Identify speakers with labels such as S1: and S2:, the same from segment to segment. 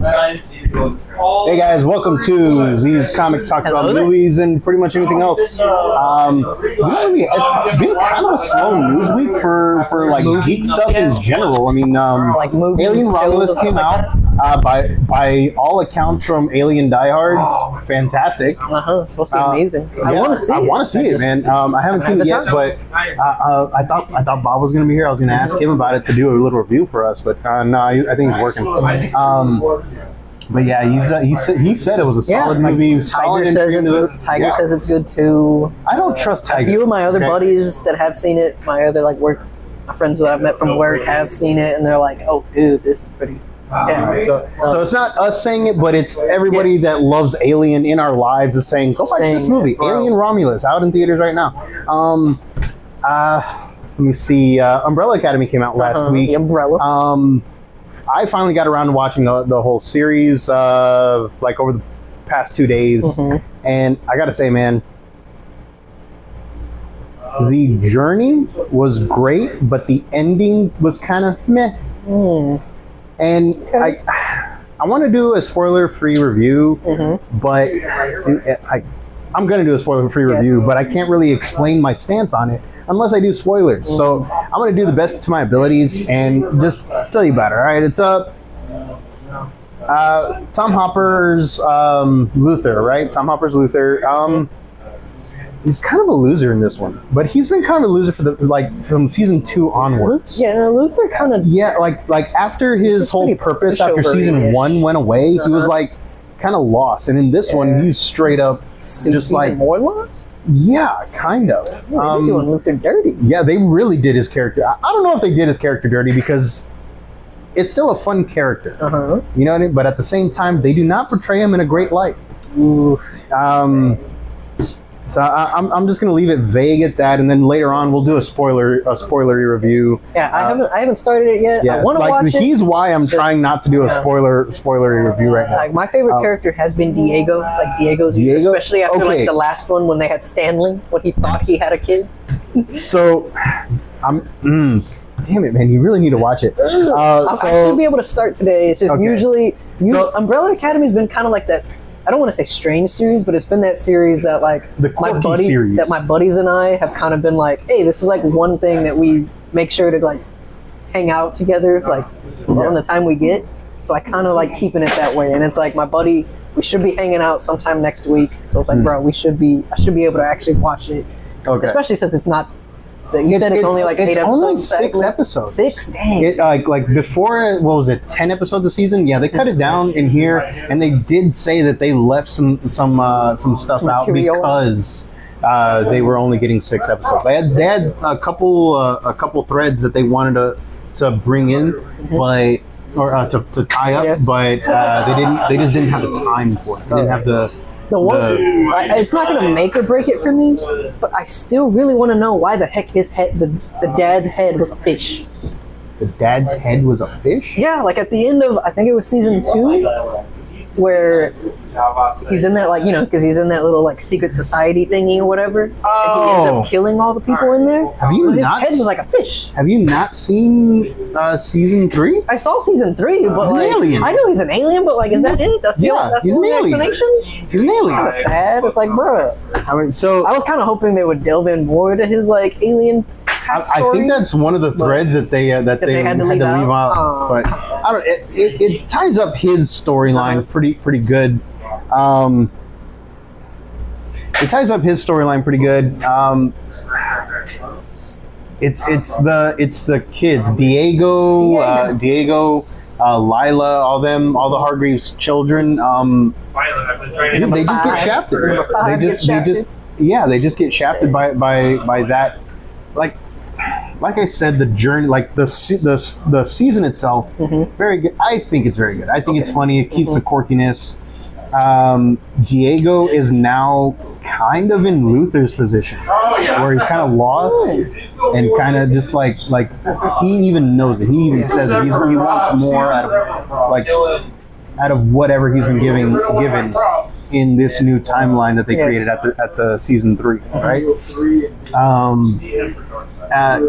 S1: Hey guys, welcome to Z's Comics Talks about movies and pretty much anything else. It's been kind of a slow news week for like geek stuff in general. I mean,
S2: like
S1: Alien Romulus came out. By all accounts from Alien Diehards, fantastic.
S2: It's supposed to be amazing. I want to see it.
S1: I want to see it, man. I haven't seen it yet, but I thought Bob was going to be here. I was going to ask him about it to do a little review for us, but no, I think he's working. But yeah, he said it was a solid movie. Solid
S2: Tiger says it's good too.
S1: I don't trust Tiger.
S2: A few of my other buddies that have seen it, my other my friends that I've met from work have seen it, and they're like, "Oh, dude, this is pretty." Yeah.
S1: So it's not us saying it, but it's everybody that loves Alien in our lives is saying, "Go watch this movie, Alien Romulus, out in theaters right now." Let me see. Umbrella Academy came out last week.
S2: The Umbrella.
S1: I finally got around to watching the whole series, like over the past 2 days, and I gotta say, man, the journey was great, but the ending was kind of meh. And I want to do a spoiler-free review, but I'm going to do a spoiler-free review, but I can't really explain my stance on it unless I do spoilers. So I'm going to do the best to my abilities and just tell you about it. All right, it's Tom Hopper's Luther, right? Tom Hopper's Luther. He's kind of a loser in this one, but he's been kind of a loser from season 2 onwards.
S2: Yeah, Luther kind of.
S1: Yeah, like after his whole purpose after season 1 went away, he was like kind of lost, and in this one, he's straight up just like
S2: more lost.
S1: Yeah, kind of.
S2: They're doing Luther dirty.
S1: Yeah, they really did his character. I don't know if they did his character dirty because it's still a fun character. You know what I mean? But at the same time, they do not portray him in a great light. So I'm just gonna leave it vague at that, and then later on we'll do a spoilery review.
S2: Yeah, I haven't started it yet.
S1: Yeah,
S2: I want to watch it.
S1: He's why I'm trying not to do a spoilery review right now.
S2: Like my favorite character has been Diego. Like Diego, especially after like the last one when they had Stanley, when he thought he had a kid.
S1: So, damn it, man! You really need to watch it.
S2: I should be able to start today. It's just usually Umbrella Academy's been kind of like that. I don't want to say strange series, but it's been that series that like my buddies and I have kind of been like, hey, this is like one thing that we make sure to like hang out together like on the time we get. So I kind of like keeping it that way, and it's like my buddy, we should be hanging out sometime next week. So it's like, bro, I should be able to actually watch it, especially since it's not. You said it's only like 8 episodes. It's only 6 episodes. 6, dang.
S1: Like before, what was it? 10 episodes a season. Yeah, they cut it down in here, and they did say that they left some stuff out because they were only getting 6 episodes. They had a couple threads that they wanted to bring in, but to tie up, but they just didn't have the time for it. They didn't have the.
S2: It's not going to make or break it for me, but I still really want to know why the heck his head, the dad's head was a fish.
S1: The dad's head was a fish?
S2: Yeah, like at the end of, I think it was season 2, where he's in that, like, because he's in that little, like, secret society thingy or whatever. Oh. And he ends up killing all the people in there. His head was like a fish.
S1: Have you not seen season 3?
S2: I saw season 3, but
S1: he's
S2: like,
S1: an alien.
S2: I know he's an alien, but like, is that it? That's the only explanation?
S1: He's an alien.
S2: Kind of sad. It's like, bruh.
S1: I mean, so
S2: I was kind of hoping they would delve in more to his like alien.
S1: I think that's one of the threads that they had to leave out. But I don't. It ties up his storyline pretty good. It ties up his storyline pretty good. It's the kids, Diego, Lila, all the Hargreaves children. They just get shafted. They just get shafted by that. Like I said, the journey, like the season itself, very good. I think it's very good. I think it's funny. It keeps the quirkiness. Diego is now kind of in Luther's position, where he's kind of lost and kind of just like he even knows it. He even says it. He wants more out of whatever he's been given in this new timeline that they created at the season 3, right?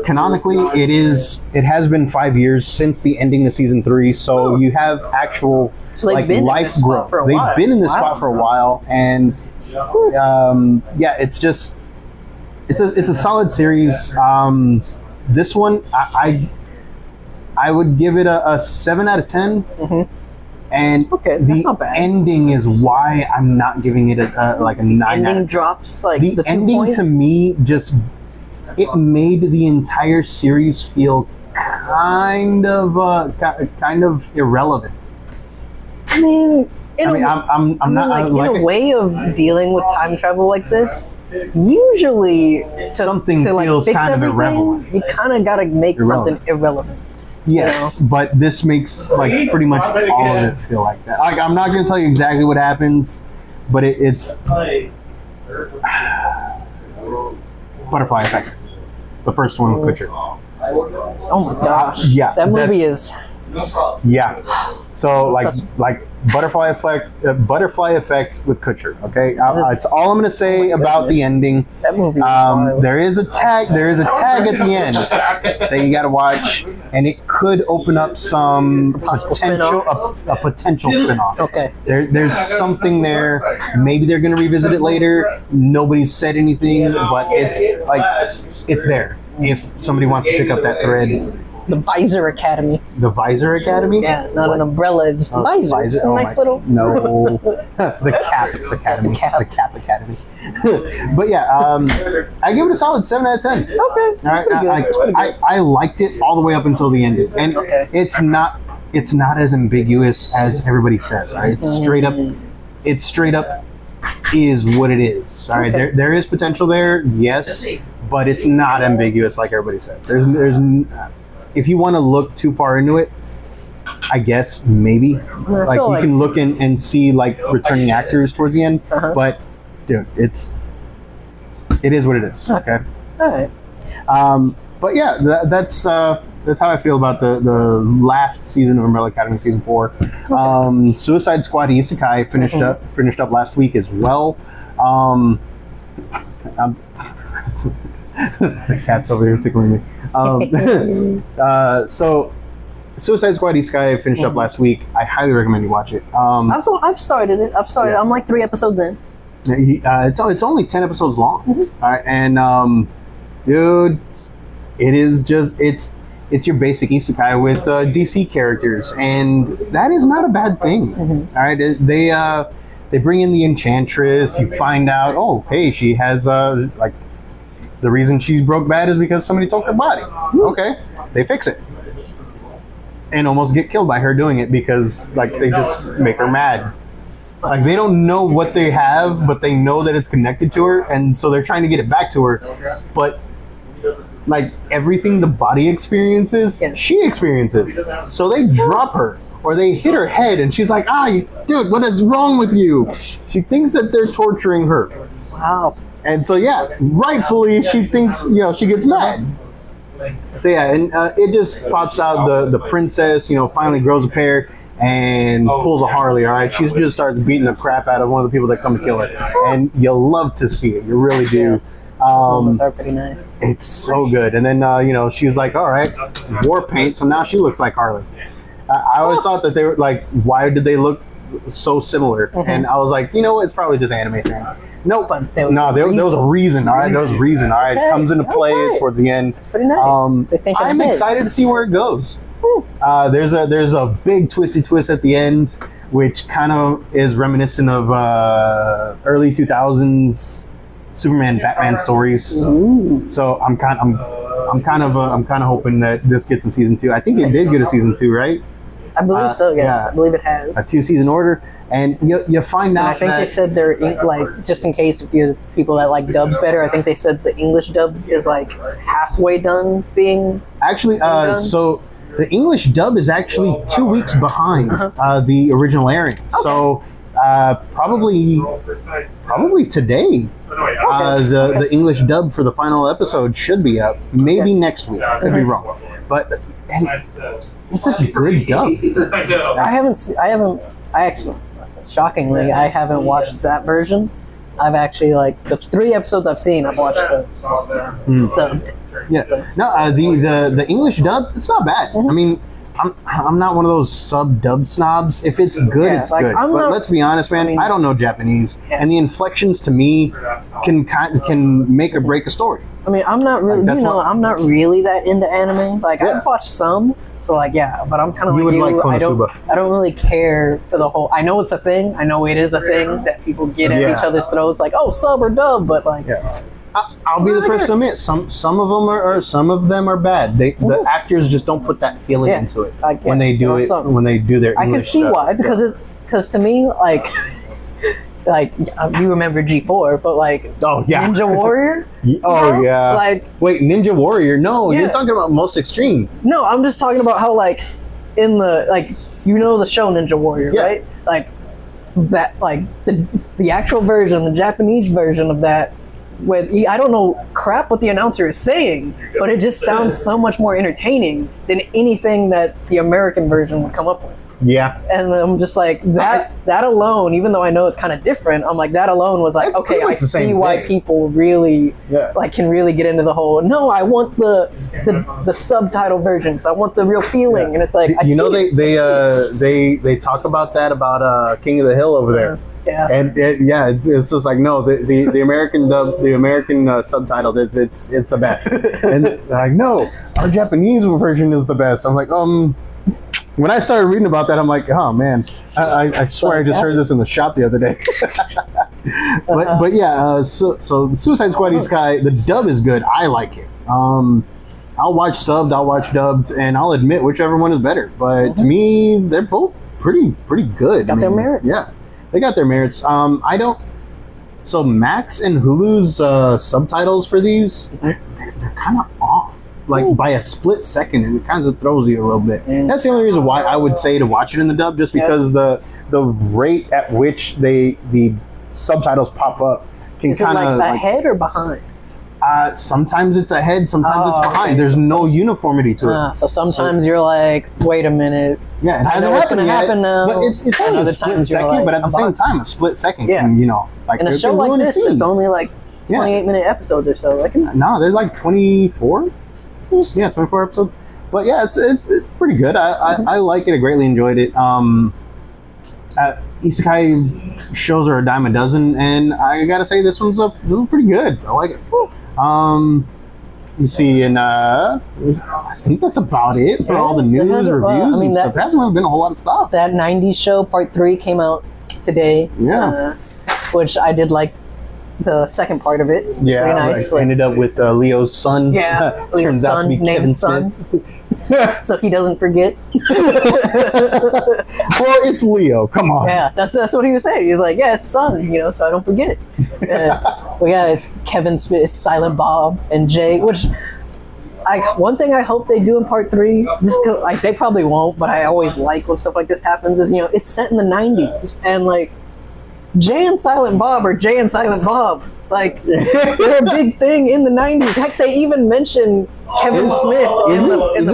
S1: Canonically, it has been 5 years since the ending of season 3, so you have actual like life growth. They've been in this spot for a while, and yeah, it's just it's a solid series. This one, I would give it a 7 out of 10. Mm-hmm. And the ending is why I'm not giving it like a 9
S2: ending
S1: out of 10.
S2: Drops like
S1: the ending points? To me just it made the entire series feel kind of irrelevant.
S2: I'm
S1: not
S2: like in a way of dealing with time travel like this. Usually,
S1: something feels kind of irrelevant.
S2: You kind of got to make something irrelevant.
S1: Yes, but this makes like pretty much all of it feel like that. Like, I'm not going to tell you exactly what happens, but it's Butterfly Effect, the first one with Kutcher.
S2: Oh my gosh!
S1: Yeah,
S2: that movie is.
S1: Yeah, so like Butterfly Effect with Kutcher. Okay, that's all I'm going to say about the ending.
S2: That movie.
S1: There is a tag at the end that you got to watch, and it could open up some potential a potential spinoff.
S2: Okay,
S1: there's something there. Maybe they're going to revisit it later. Nobody's said anything, but it's there. If somebody wants to pick up that thread.
S2: The Visor Academy.
S1: The Visor Academy?
S2: Yeah, it's not an umbrella, just the visor. It's a nice little.
S1: No. The Cap Academy. The Cap Academy. But yeah, I give it a solid 7 out of 10.
S2: Okay. All
S1: right. I liked it all the way up until the end. And it's not as ambiguous as everybody says. All right. It's straight up is what it is. All right. Okay. There is potential there, yes, but it's not ambiguous like everybody says. There's if you want to look too far into it, I guess maybe like you can look and see like returning actors towards the end, but dude, it is what it is. Okay.
S2: All right.
S1: But yeah, that's how I feel about the last season of Umbrella Academy, season 4. Suicide Squad Isekai finished up last week as well. The cat's over here tickling me. So Suicide Squad Isekai finished up last week. I highly recommend you watch it.
S2: I've started it. Yeah. I'm like 3 episodes in.
S1: It's only 10 episodes long. Mm-hmm. All right, and dude, it is just it's your basic isekai with DC characters, and that is not a bad thing. Mm-hmm. All right, they bring in the Enchantress. You find out, oh, hey, she has like. The reason she broke bad is because somebody took her body. Okay, they fix it, and almost get killed by her doing it because like they just make her mad. Like they don't know what they have, but they know that it's connected to her, and so they're trying to get it back to her. But like everything the body experiences, she experiences. So they drop her or they hit her head, and she's like, dude, what is wrong with you? She thinks that they're torturing her.
S2: Wow.
S1: And so, yeah, rightfully, she thinks, she gets mad. So, yeah, and it just pops out the princess, finally grows a pair and pulls a Harley, all right? She just starts beating the crap out of one of the people that come to kill her. And you'll love to see it. You really do.
S2: Yes. Moments are pretty nice.
S1: It's so good. And then, she was like, all right, war paint, so now she looks like Harley. I always thought that they were like, why did they look so similar? Mm-hmm. And I was like, it's probably just anime thing. Nope. There was a reason. All right, there was a reason. All right, it comes into play towards the end.
S2: It's pretty nice.
S1: I'm excited to see where it goes. There's a big twisty twist at the end, which kind of is reminiscent of early 2000s Superman, Batman stories. Ooh. So I'm kind of hoping that this gets a season 2. I think it did get a season 2, right?
S2: I believe so. Yes, yeah. I believe it has
S1: a 2-season order. And you find out.
S2: I think they said they're like, just in case if you people that like dubs better. I think they said the English dub is like halfway done being.
S1: Actually, so the English dub is actually 2 weeks behind the original airing. Okay. So probably today, the English dub for the final episode should be up. Maybe next week. Could be wrong, but it's a good dub.
S2: I actually. Shockingly, I haven't watched that version. I've actually the 3 episodes I've seen. I've watched the subbed.
S1: Yeah. No, the English dub, it's not bad. Mm-hmm. I mean, I'm not one of those sub-dub snobs. If it's good, it's good. But let's be honest, man. I don't know Japanese, and the inflections to me can make or break a story.
S2: I mean, I'm not really, I'm not really that into anime. Like, I've watched some, so like, but I'm kind of like you. I don't really care for the whole. I know it's a thing. I know it is a thing that people get at each other's throats, like, oh, sub or dub, but like.
S1: I'll be the first to admit some of them are bad. The actors just don't put that feeling into it when they do it when they do their English
S2: I can see
S1: stuff.
S2: why, because to me, like you remember G4, but like Ninja Warrior.
S1: Like, wait, Ninja Warrior? No, you're talking about Most Extreme.
S2: No, I'm just talking about how like in the the show Ninja Warrior, right? Like that, like the actual version, the Japanese version of that. I don't know crap what the announcer is saying, but it just sounds so much more entertaining than anything that the American version would come up with.
S1: Yeah.
S2: And I'm just like, that alone, even though I know it's kind of different, I'm like, that alone was like, okay, I see why people really can really get into the whole, no, I want the subtitle versions. I want the real feeling. And it's like,
S1: they talk about that about King of the Hill over there.
S2: Yeah.
S1: And it's just like, no, the American dub, the American subtitled it's the best. And like, no, our Japanese version is the best. I'm like, when I started reading about that, I'm like, oh man, I swear I just heard this in the shop the other day. but yeah, so Suicide Squad Isekai, the dub is good. I like it. I'll watch subbed, I'll watch dubbed, and I'll admit whichever one is better. But to me, they're both pretty good.
S2: Got their merits.
S1: Yeah. They got their merits. So Max and Hulu's subtitles for these, they're kind of off. Like by a split second, and it kind of throws you a little bit. That's the only reason why I would say to watch it in the dub, just because the rate at which the subtitles pop up can kind of
S2: ahead or behind.
S1: Sometimes it's ahead, sometimes it's behind. There's no uniformity to it.
S2: So sometimes you're like, wait a minute.
S1: Yeah, it hasn't happened yet, now. But it's only a split second. Like, but at the same time, a split second can, like
S2: in a show like this, it's only like 28-minute episodes or so. Like,
S1: no, they're like 24. Yeah, 24 episodes. But yeah, it's pretty good. I like it. I greatly enjoyed it. Isekai shows are a dime a dozen, and I gotta say this one's pretty good. I like it. You see, and I think that's about it for all the news, reviews, and stuff. There hasn't really been a whole lot of stuff.
S2: That 90s show, part 3, came out today.
S1: Yeah.
S2: Which I did like the second part of it.
S1: Yeah,
S2: very nice.
S1: Ended up with Leo's son.
S2: Yeah,
S1: turns out to be Kevin Smith.
S2: So he doesn't forget.
S1: Well, it's Leo. Come on.
S2: Yeah, that's what he was saying. He was like, yeah, it's son, so I don't forget. Well, yeah, it's Kevin Smith, it's Silent Bob, and Jay, which one thing I hope they do in part 3, just because they probably won't, but I always like when stuff like this happens, is it's set in the 90s, and like Jay and Silent Bob are Jay and Silent Bob. Like, they're a big thing in the 90s. Heck, they even mention Kevin Smith
S1: in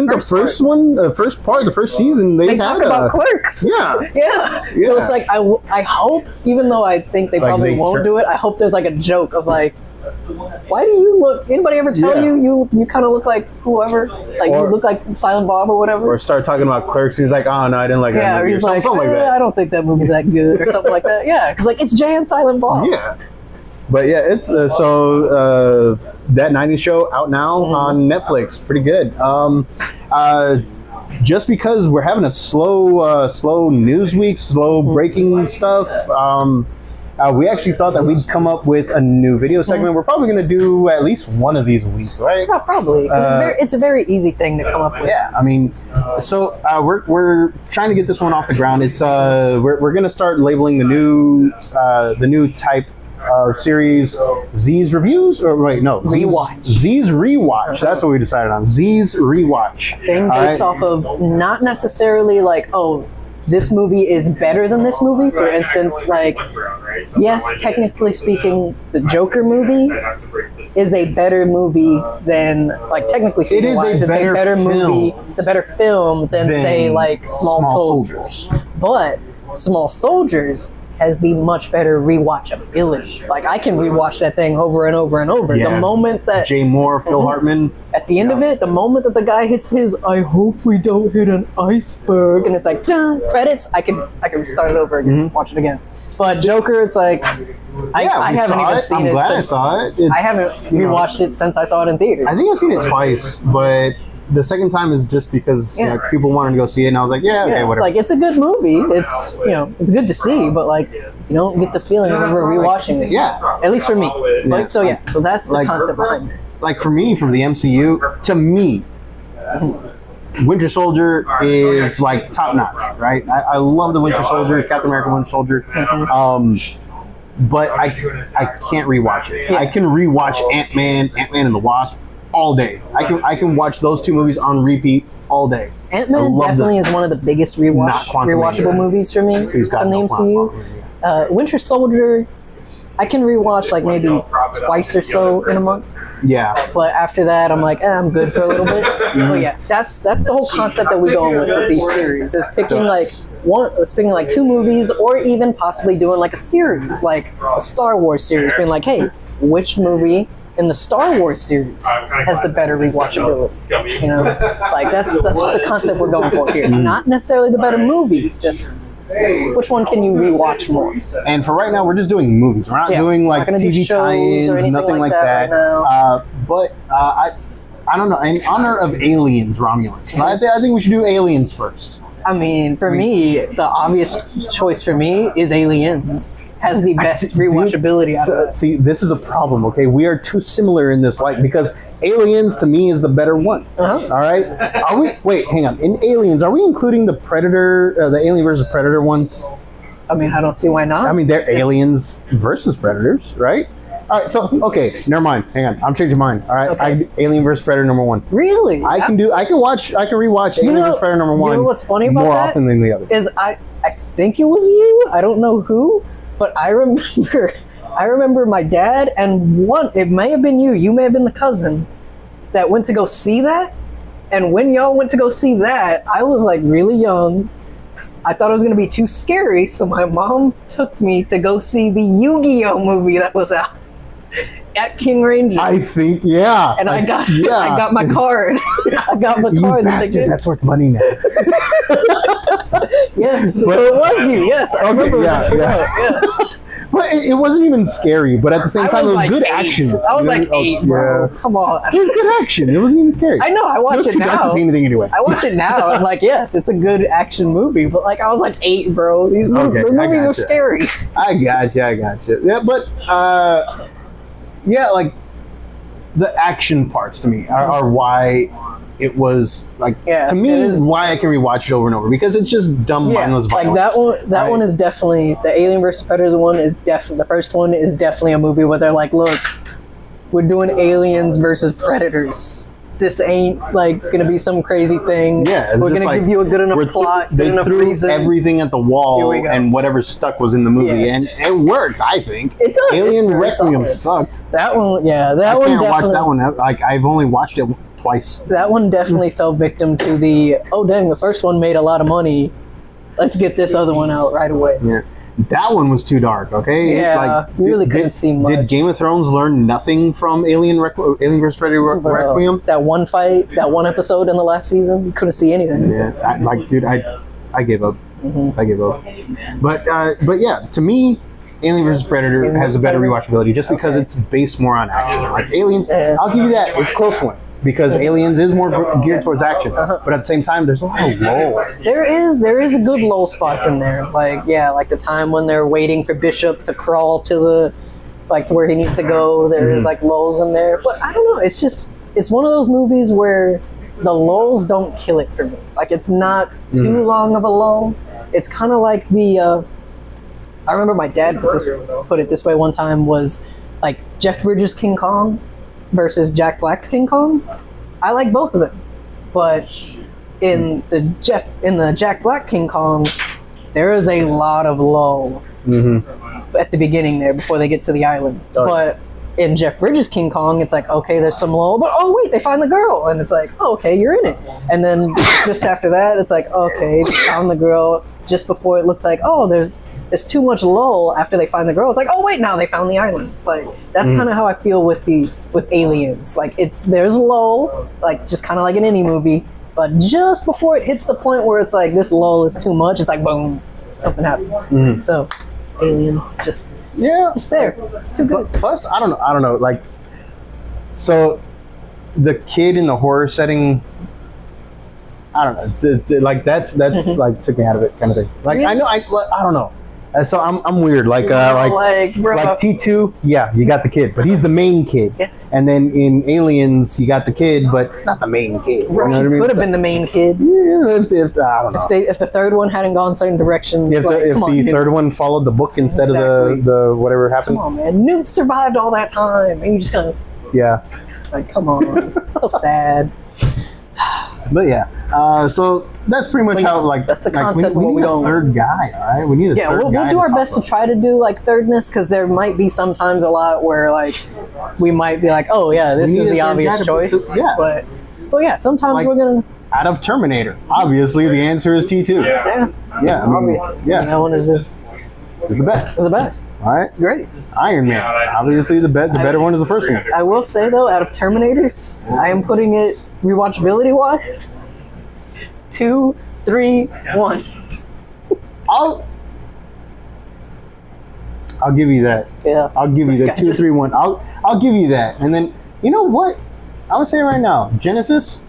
S1: the first one, the first season, they
S2: talk about Clerks.
S1: Yeah.
S2: So it's like, I hope, even though I think they probably won't do it, I hope there's like a joke of like, why do you look, anybody ever tell you kind of look like whoever? Like, you look like Silent Bob or whatever?
S1: Or start talking about Clerks, and he's like, oh no, I didn't like that movie.
S2: He's like, something like that. I don't think that movie's that good, or something like that. Yeah, because like, it's Jay and Silent Bob.
S1: Yeah. But yeah, it's that 90s show out now on Netflix. Pretty good. Just because we're having a slow news week, slow breaking stuff, we actually thought that we'd come up with a new video segment. We're probably going to do at least one of these a week, right?
S2: Yeah, probably. It's a very easy thing to come up with.
S1: Yeah, I mean, so we're trying to get this one off the ground. It's we're going to start labeling the new type series Z's reviews, or wait, no,
S2: rewatch.
S1: Z's rewatch. That's what we decided on. Z's rewatch.
S2: Thing based off of not necessarily like, oh, this movie is better than this movie. For instance, like, yes, technically speaking, the Joker movie is a better movie than, like, technically speaking, it's a better movie. It's a better film than say, like, Small Soldiers. But Small Soldiers has the much better rewatchability. Like, I can rewatch that thing over and over and over.
S1: Yeah.
S2: The moment that
S1: Jay Moore, Phil Hartman,
S2: at the end of it, the moment that the guy hits his "I hope we don't hit an iceberg," and it's like dun credits, I can start it over again, watch it again. But Joker, it's like I haven't even seen it. I'm glad I saw it. I haven't rewatched it since I saw it in theaters.
S1: I think I've seen it twice, but the second time is just because people wanted to go see it, and I was like, okay, whatever.
S2: Like, it's a good movie. It's it's good to see, but like you don't get the feeling of ever rewatching it.
S1: Yeah,
S2: at least for me. Like, so that's the concept behind this.
S1: Like for me, from the MCU, to me, Winter Soldier is like top notch, right? I love the Winter Soldier, Captain America Winter Soldier. But I can't rewatch it. I can rewatch Ant-Man and the Wasp all day. I can watch those two movies on repeat all day.
S2: Ant-Man definitely is one of the biggest rewatchable movies for me from the MCU. Winter Soldier, I can rewatch like maybe twice or so in a month.
S1: Yeah.
S2: But after that, I'm like, I'm good for a little bit. But yeah, that's the whole concept that we go with these series is picking like two movies, or even possibly doing like a series, like a Star Wars series, being like, hey, which movie in the Star Wars series has the better rewatchability? You know, like that's what the concept we're going for here. Not necessarily the better movies, just which one can you rewatch more?
S1: And for right now, we're just doing movies. We're not doing like TV tie-ins or nothing like that. But I don't know. In honor of Aliens, Romulans, I think we should do Aliens first.
S2: I mean, for me, the obvious choice for me is Aliens. Has the best rewatchability out of it.
S1: See, this is a problem, okay? We are too similar in this light because Aliens, to me, is the better one. All right? Are we... Wait, hang on. In Aliens, are we including the Predator, the Alien versus Predator ones?
S2: I mean, I don't see why not.
S1: I mean, they're Aliens versus Predators, right? All right, so, okay, never mind. Hang on. I'm changing mine. All right? Okay. Alien versus Predator #1.
S2: Really?
S1: I can rewatch Alien versus Predator #1.
S2: You know what's funny about
S1: more often than the other.
S2: Is I think it was you. I don't know who. But I remember my dad and it may have been you may have been the cousin that went to go see that. And when y'all went to go see that, I was like really young. I thought it was going to be too scary, so my mom took me to go see the Yu-Gi-Oh movie that was out at King Ranger.
S1: I think, yeah.
S2: And I got my card. I got my card.
S1: Bastard, that's worth money now.
S2: Yes, but it was you. Yes, I remember. Yeah.
S1: But it wasn't even scary, but at the same time, it was like good action.
S2: I was like 8, bro. Yeah. Come on.
S1: It was good action. It wasn't even scary.
S2: I know. I watch it now.
S1: To see anything anyway.
S2: I watch it now. I'm like, yes, it's a good action movie. But like, I was like 8, bro. These movies are scary.
S1: I gotcha. Yeah, but like the action parts to me are why it was like to me why I can rewatch it over and over, because it's just dumb mindless violence.
S2: Like that one is definitely the Alien vs Predator one is definitely the first one is definitely a movie where they're like, look, we're doing aliens versus predators. This ain't like gonna be some crazy thing.
S1: Yeah,
S2: we're gonna give you a good enough plot, good enough reason.
S1: Everything at the wall, and whatever stuck was in the movie, and it worked. I think
S2: it does.
S1: Alien Requiem sucked.
S2: That one, I
S1: can't watch that one. Like I've only watched it twice.
S2: That one definitely fell victim to the the first one made a lot of money. Let's get this other one out right away.
S1: Yeah. That one was too dark, okay?
S2: Yeah, you really couldn't see much.
S1: Did Game of Thrones learn nothing from Alien vs. Predator Requiem?
S2: That one fight, that one episode in the last season, you couldn't see anything.
S1: Yeah, I gave up. I gave up. But yeah, to me, Alien vs. Predator has a better rewatchability just because it's based more on action. Like Aliens, I'll give you that. It's a close one. Because Aliens is more geared towards action, but at the same time, there's a lot of lull.
S2: There is a good lull spots in there. Like the time when they're waiting for Bishop to crawl to to where he needs to go. There is like lulls in there, but I don't know. It's one of those movies where the lulls don't kill it for me. Like it's not too long of a lull. It's kind of like I remember my dad put it this way one time was like Jeff Bridges' King Kong versus Jack Black's King Kong. I like both of them, but in the Jack Black King Kong, there is a lot of lull at the beginning there before they get to the island. But in Jeff Bridges' King Kong, it's like, okay, there's some lull, but oh wait, they find the girl, and it's like, oh, okay, you're in it. And then just after that, it's like, okay, they found the girl. Just before it looks like, oh, there's there's too much lull after they find the girl. It's like, oh wait, now they found the island. Like that's kind of how I feel with Aliens. Like there's lull, like just kind of like in any movie, but just before it hits the point where it's like this lull is too much, it's like boom, something happens. So Aliens just there. It's too good.
S1: Plus, I don't know. Like, so the kid in the horror setting, I don't know. It's like that's like took me out of it, kind of thing. Like I know, I don't know. So I'm weird. Like T2, yeah, you got the kid, but he's the main kid.
S2: Yes.
S1: And then in Aliens, you got the kid, but it's not the main kid.
S2: You know what I mean? Could have been the main kid.
S1: Yeah, I don't know.
S2: If the third one hadn't gone certain directions,
S1: if the third one followed the book instead of the whatever happened.
S2: Come on, man. Newt survived all that time, and you just kind of like, come on, so sad.
S1: But yeah, so that's pretty much how
S2: that's the concept.
S1: We need a third guy, all right? We need a third guy.
S2: We'll do our best to try to do like thirdness, because there might be sometimes a lot where like we might be like, oh yeah, this is the obvious choice. But yeah, sometimes like, we're gonna.
S1: Out of Terminator, obviously the answer is T2. Yeah,
S2: obviously. That one is just.
S1: Is the best.
S2: It's the best.
S1: All right.
S2: It's great.
S1: Iron Man. Obviously, the better one is the first one.
S2: I will say though, out of Terminators, I am putting it rewatchability wise. 2, 3, 1.
S1: I'll give you that.
S2: Yeah.
S1: I'll give you that. 2, 3, 1. I'll give you that. And then you know what? I'm gonna say it right now. Genesis.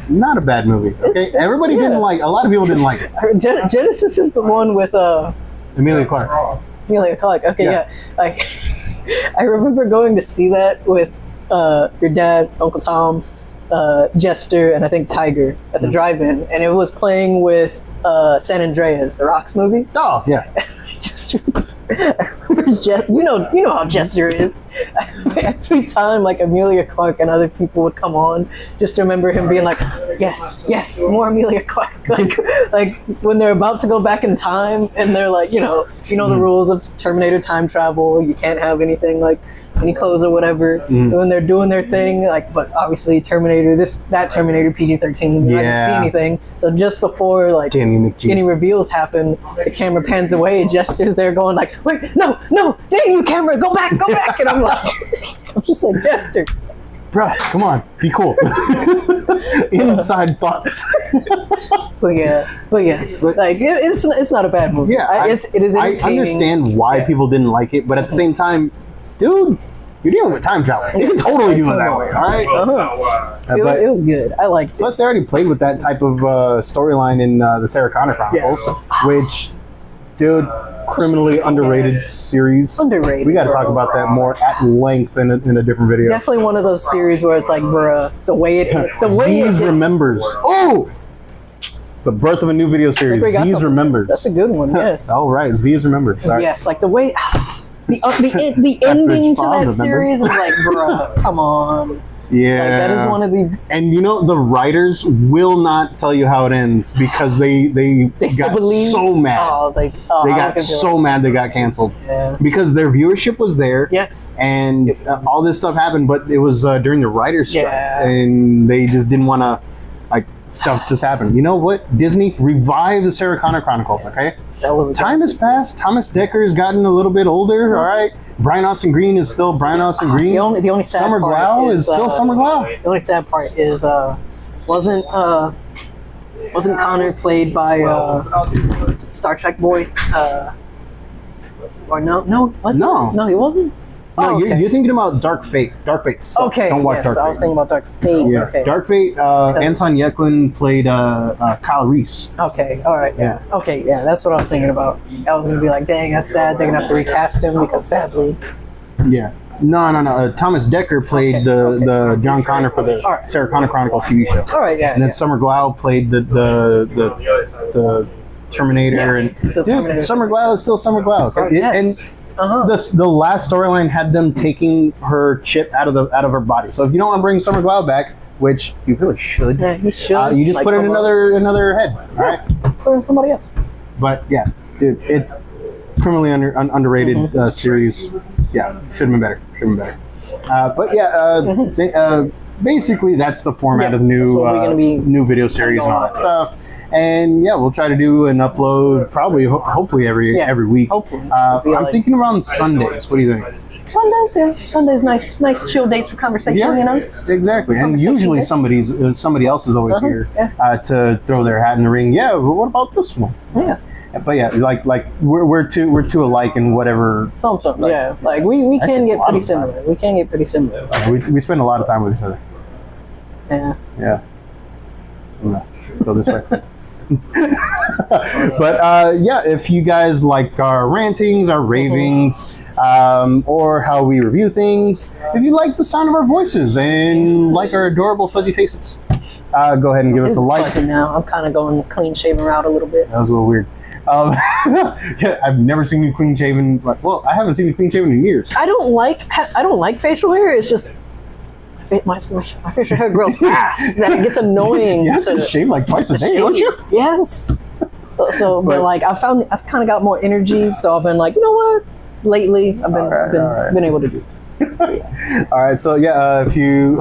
S1: Not a bad movie. Okay. Everybody didn't like. A lot of people didn't like it.
S2: Genesis is the one with
S1: Emilia Clarke.
S2: Emilia Clarke. Okay, yeah. Like, I remember going to see that with your dad, Uncle Tom, Jester, and I think Tiger at the drive-in, and it was playing with San Andreas, the Rocks movie.
S1: Oh yeah.
S2: I remember you know how Jester is. Every time like Emilia Clarke and other people would come on, just to remember him being like, yes, more Emilia Clarke. Like when they're about to go back in time and they're like, you know the rules of Terminator time travel. You can't have anything like any clothes or whatever. When they're doing their thing, like, but obviously Terminator PG-13, you're not gonna see anything. So just before like any reveals happen, the camera pans away. Jester's there going like, wait, no, dang you, camera, go back, and I'm like, I'm just like, Jester,
S1: bruh, come on, be cool. Inside thoughts.
S2: but yes, like it's not a bad movie.
S1: Yeah,
S2: it is entertaining.
S1: I understand why people didn't like it, but at the same time, dude, you're dealing with time travel. You can totally do it that way, all right?
S2: It was good. I liked it.
S1: Plus, they already played with that type of storyline in the Sarah Connor Chronicles, which, dude, criminally underrated series.
S2: Underrated.
S1: We got to talk about that more at length in a different video.
S2: Definitely one of those series where it's like, bruh, the way it
S1: remembers. Oh! The birth of a new video series. Z's Remembers.
S2: That's a good one, yes.
S1: All right, Z's Remembers.
S2: Yes, like the way... The ending to that series is like, bruh, come on.
S1: Yeah.
S2: Like, that is one of the...
S1: And the writers will not tell you how it ends because they got so mad. They got so mad they got canceled.
S2: Yeah.
S1: Because their viewership was there.
S2: Yes.
S1: And all this stuff happened, but it was during the writer's strike. And they just didn't want to, like, stuff just happened. You know what? Disney, revive the Sarah Connor Chronicles, okay? Time has passed. Thomas Decker's gotten a little bit older, all right? Brian Austin Green is still Brian Austin Green.
S2: The only sad
S1: Summer
S2: part
S1: Glau is still Summer Glau.
S2: The only sad part is wasn't Connor played by Star Trek boy? Or no, he wasn't.
S1: No, you're thinking about Dark Fate. Dark Fate sucks.
S2: Okay,
S1: don't watch Dark Fate.
S2: I was thinking about Dark Fate.
S1: Yeah.
S2: Okay.
S1: Dark Fate, Anton Yecklin played Kyle Reese.
S2: Okay, all right.
S1: Yeah.
S2: Okay, yeah, that's what I was thinking about. I was going to be like, dang, that's sad. They're going to have to recast him because sadly.
S1: Yeah. No. Thomas Decker played the John Connor for the Sarah Connor Chronicles TV show.
S2: All right, yeah.
S1: And then Summer Glau played the Terminator.
S2: Yes,
S1: and
S2: the Terminator.
S1: Summer Glau is still Summer Glau.
S2: Yes.
S1: The last storyline had them taking her chip out of her body. So if you don't want to bring Summer Glau back, which you really should,
S2: you should.
S1: You just put in another head. All right,
S2: put in somebody else.
S1: But yeah, dude, it's criminally underrated series. Yeah, should have been better. But yeah, basically that's the format of the new video series and all that stuff. And yeah, we'll try to do an upload probably, hopefully every week.
S2: Hopefully.
S1: I'm thinking around Sundays. What do you think?
S2: Sundays, yeah. Sundays, nice chill days for conversation. You know.
S1: Exactly. And usually somebody else is always here to throw their hat in the ring. Yeah. But what about this one?
S2: Yeah.
S1: But yeah, like we're too alike in whatever.
S2: Something. Yeah. Like we can get pretty similar. We can get pretty similar.
S1: We spend a lot of time with each other.
S2: Yeah.
S1: Yeah. Go this way. But yeah, if you guys like our rantings, our ravings, or how we review things, if you like the sound of our voices and like our adorable fuzzy faces, go ahead and give us a like.
S2: Fuzzy now. I'm kind of going clean shaven route a little bit.
S1: That was a little weird. Yeah, I've never seen you clean shaven. Well, I haven't seen you clean shaven in years.
S2: I don't like facial hair. It's just my facial hair grows fast. That it gets annoying.
S1: You have to shave like twice a day, don't you?
S2: Yes. But like I've kind of got more energy, so I've been like, you know what? Lately, I've been able to do it.
S1: All right, so yeah, if you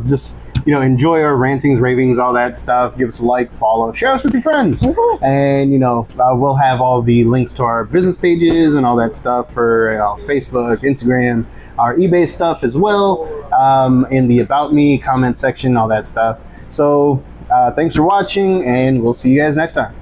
S1: just enjoy our rantings, ravings, all that stuff, give us a like, follow, share us with your friends, and we'll have all the links to our business pages and all that stuff for Facebook, Instagram, our eBay stuff as well, in the About Me comment section, all that stuff. So thanks for watching, and we'll see you guys next time.